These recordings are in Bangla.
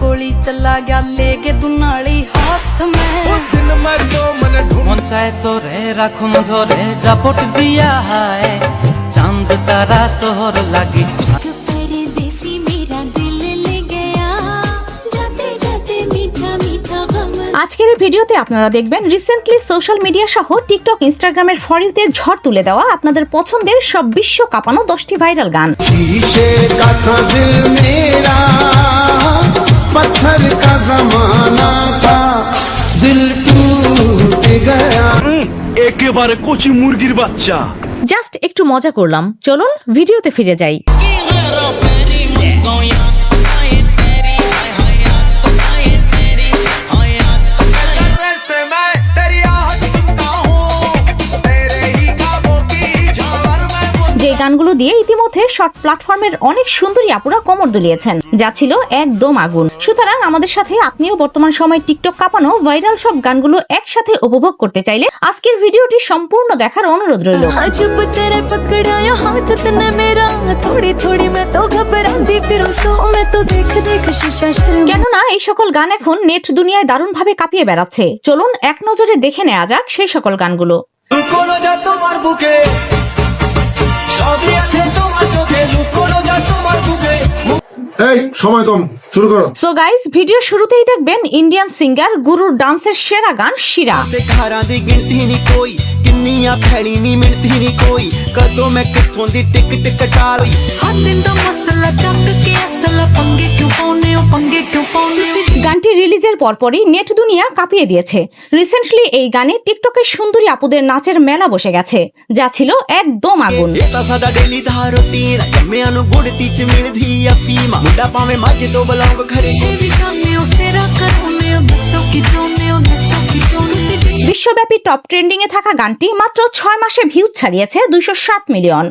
गोली चला गया लेके दुनाली हाथ में मन चाहे तोरे राखुम धरे जापट दिया है चांद तारा तोहर लागी আজকের এই ভিডিওতে আপনারা দেখবেন রিসেন্টলি সোশ্যাল মিডিয়া সহ টিকটক ইনস্টাগ্রামের ফর ইউতে ঝড় তুলে দেওয়া আপনাদের পছন্দের সব বিশ্ব কাঁপানো 10টি ভাইরাল গান। একেবারে কচি মুরগির বাচ্চা। জাস্ট একটু মজা করলাম, চলুন ভিডিওতে ফিরে যাই। যে গানগুলো দিয়ে ইতিমধ্যে শর্ট প্ল্যাটফর্মের অনেক সুন্দরী আপুরা কোমর দুলিয়েছেন, যা ছিল একদম আগুন। সুতরাং আমাদের সাথে আপনিও বর্তমান সময় টিকটক কাঁপানো ভাইরাল সব গানগুলো একসাথে উপভোগ করতে চাইলে আজকের ভিডিওটি সম্পূর্ণ দেখার অনুরোধ রইল। কেননা এই সকল গান এখন নেট দুনিয়ায় দারুণভাবে কাঁপিয়ে বেড়াচ্ছে। চলুন এক নজরে দেখে নেওয়া যাক সেই সকল গানগুলো। সময় কম, শুরু করো। সো গাইস, ভিডিও শুরুতেই দেখবেন ইন্ডিয়ান সিঙ্গার গুরুর ডান্সের সেরা গান শিরা। গানটি রিলিজের পরপরই নেট দুনিয়া কাঁপিয়ে দিয়েছে। রিসেন্টলি এই গানে টিকটকের সুন্দরী আপুদের নাচের মেলা বসে গেছে, যা ছিল একদম আগুন। বিশ্বব্যাপী টপ ট্রেন্ডিং এ থাকা গানটি মাত্র 6 মাসে ভিউজ ছাড়িয়েছে 207 মিলিয়ন।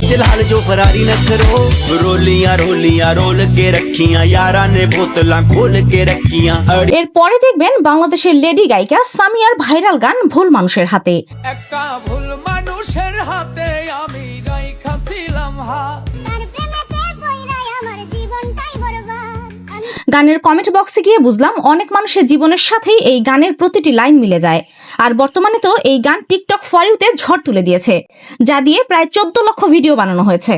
এরপরে দেখবেন বাংলাদেশের লেডি গায়িকা সামিয়ার ভাইরাল গান ভুল মানুষের হাতে। একটা ভুল মানুষের হাতে আমি রাইখাছিলাম হাত। গানের কমেন্ট বক্সে গিয়ে বুঝলাম অনেক মানুষের জীবনের সাথেই এই গানের প্রতিটি লাইন মিলে যায়। আর বর্তমানে তো এই গান টিকটক ফর ইউতে ঝড় তুলে দিয়েছে, যা দিয়ে প্রায় 14 লক্ষ ভিডিও বানানো হয়েছে।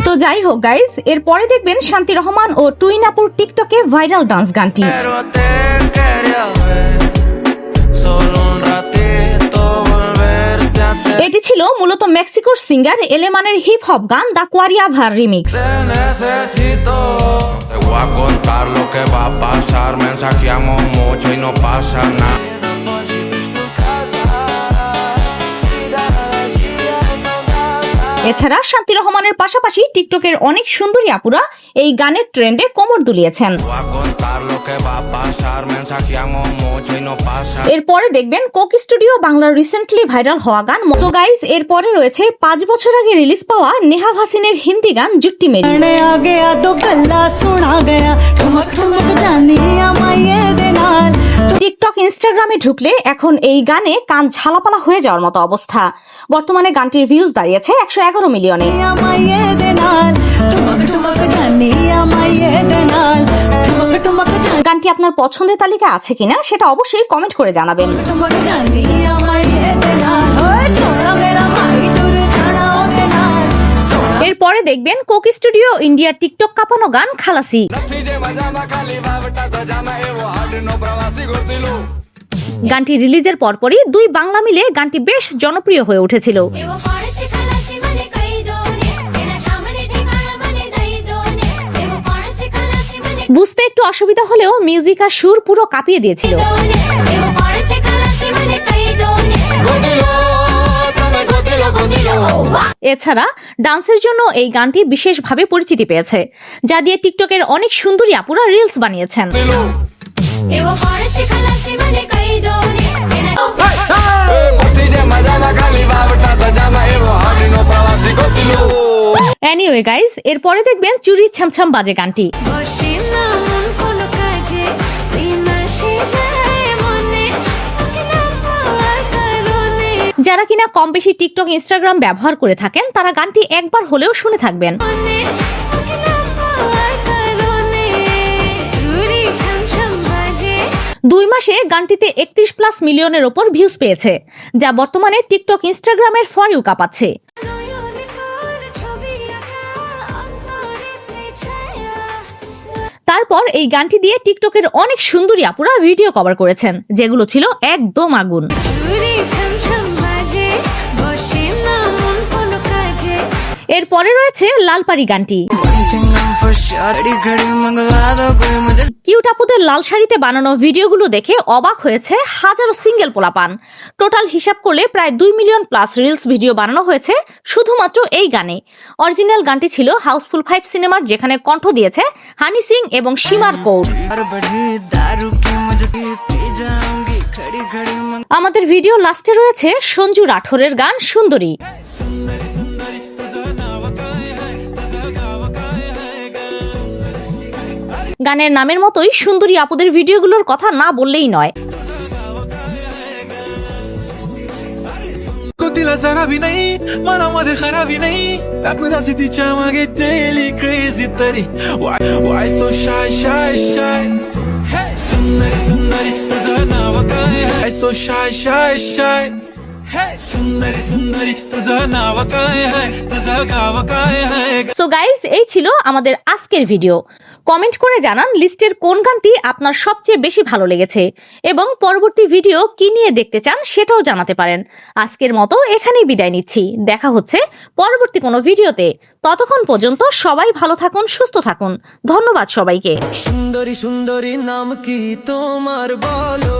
তো যাই হোক গাইস, এরপরে দেখবেন শান্তি রহমান ও টুইন আপুর টিকটকে ভাইরাল ডান্স গানটি। এটি ছিল মূলত মেক্সিকোর সিঙ্গার এলেমানের হিপ হপ গান দা কোয়ারিয়া ভার রিমিক্স। এছাড়া শান্তি রহমানের পাশাপাশি টিকটকের অনেক সুন্দরী আপুরা এই গানের ট্রেন্ডে কোমর দুলিয়েছেন। এরপরে দেখবেন কোক স্টুডিও বাংলার রিসেন্টলি ভাইরাল হওয়া গান। সো গাইস, এরপরে রয়েছে 5 বছর আগে রিলিজ পাওয়া নেহা ভাসিনের হিন্দি গান জুট্টি মেরি। টিকটক ইনস্টাগ্রামে ঢুকলে এখন এই গানে কান ঝালাপালা হয়ে যাওয়ার মতো অবস্থা। বর্তমানে গানটির ভিউজ দাঁড়িয়েছে 111 মিলিয়নে। গানটি আপনার পছন্দের তালিকা আছে কিনা সেটা অবশ্যই কমেন্ট করে জানাবেন। এরপরে দেখবেন কোক স্টুডিও ইন্ডিয়া টিকটক কাঁপানো গান খালাসি। গানটি রিলিজের পরপরই দুই বাংলা মিলে গানটি বেশ জনপ্রিয় হয়ে উঠেছিল। বুঝতে একটু অসুবিধা হলেও মিউজিক আর সুর পুরো কাঁপিয়ে দিয়েছিল। এছাড়া ডান্সের জন্য এই গানটি বিশেষভাবে পরিচিতি পেয়েছে, যা দিয়ে টিকটকের অনেক সুন্দরী আপুরা রিলস বানিয়েছেন। এনিওয়ে গাইস, এরপরে দেখবেন চুরি ছ্যামছাম বাজে গানটি। যারা কিনা কম বেশি টিকটক ইনস্টাগ্রাম ব্যবহার করে থাকেন তারা গানটি একবার হলেও শুনে থাকবেন। 2 মাসে গানটিতে 31+ মিলিয়নের ওপর ভিউজ পেয়েছে, যা বর্তমানে টিকটক, ইনস্টাগ্রামের ফর ইউ কাঁপাচ্ছে। তারপর এই গানটি দিয়ে টিকটকের অনেক সুন্দরী আপুরা ভিডিও কভার করেছেন, যেগুলো ছিল একদম আগুন। এরপরে রয়েছে লালপাড়ি গানটি। কিউট আপুদের লাল শাড়িতে বানানো ভিডিওগুলো দেখে অবাক হয়েছে হাজারো সিঙ্গেল পোলাপান। টোটাল হিসাব করলে প্রায় 2 মিলিয়ন প্লাস রিলস ভিডিও বানানো হয়েছে শুধুমাত্র এই গানে। অরিজিনাল গানটি ছিল হাউসফুল 5 সিনেমার, যেখানে কণ্ঠ দিয়েছে হানি সিং এবং সীমার কৌর। আমাদের ভিডিও লাস্টে রয়েছে সঞ্জু রাঠোরের গান সুন্দরী। গানের নামের মতোই সুন্দরী আপুদের ভিডিওগুলোর কথা না বললেই নয়। तिला जरा भी नहीं मनामध्ये खराबी नाही दाखवण्याची तिच्या मागे डेली क्रेझी तरी why so shy shy shy hey सुंदरी सुंदरी तुझं नाव काय आहे so shy shy shy hey सुंदरी सुंदरी तुझं नाव काय आहे तुझं गाव काय आहे। সো গাইস, এই ছিল আমাদের আজকের ভিডিও। কমেন্ট করে জানান লিস্টের কোন গানটি আপনার সবচেয়ে বেশি ভালো লেগেছে এবং পরবর্তী ভিডিও কি নিয়ে দেখতে চান সেটাও জানাতে পারেন। আজকের মতো এখানেই বিদায় নিচ্ছি, দেখা হচ্ছে পরবর্তী কোনো ভিডিওতে। ততক্ষণ পর্যন্ত সবাই ভালো থাকুন, সুস্থ থাকুন। ধন্যবাদ সবাইকে। সুন্দরী সুন্দরী নাম কি তোমার বলো।